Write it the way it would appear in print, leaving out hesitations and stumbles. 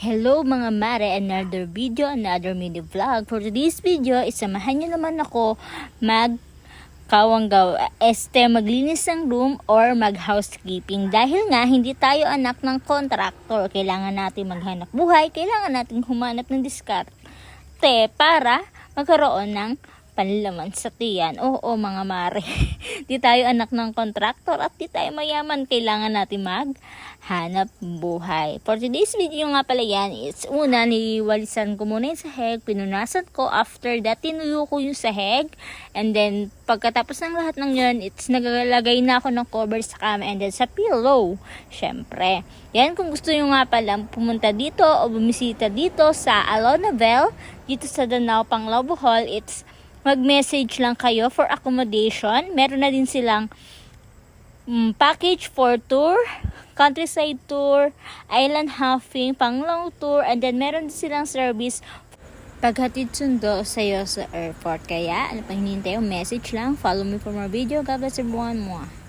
Hello mga mare, another video, another mini vlog. For today's video, isamahan nyo naman ako maglinis ng room or mag housekeeping. Dahil nga, hindi tayo anak ng contractor. Kailangan natin maghanap buhay, kailangan natin humanap ng diskarte para magkaroon ng panlaman sa tiyan. Oo mga mare, di tayo anak ng contractor at di tayo mayaman. Kailangan natin maghanap buhay. For today's video nga pala yan, it's una, niliwalisan ko muna yung sahig, pinunasan ko. After that, tinuyo ko yung sahig. And then, pagkatapos ng lahat ng yun, it's nagalagay na ako ng cover sa kama and then sa pillow. Syempre. Yan, kung gusto nyo nga pala pumunta dito o bumisita dito sa Alonavel, dito sa Danao, Panglao, Bohol, it's mag-message lang kayo for accommodation. Meron na din silang package for tour, countryside tour, island hopping, Panglao tour, and then meron din silang service paghatid sundo sa'yo sa airport. Kaya, ano pang hinihintay mo? Message lang. Follow me for more video. God bless everyone. Mwah.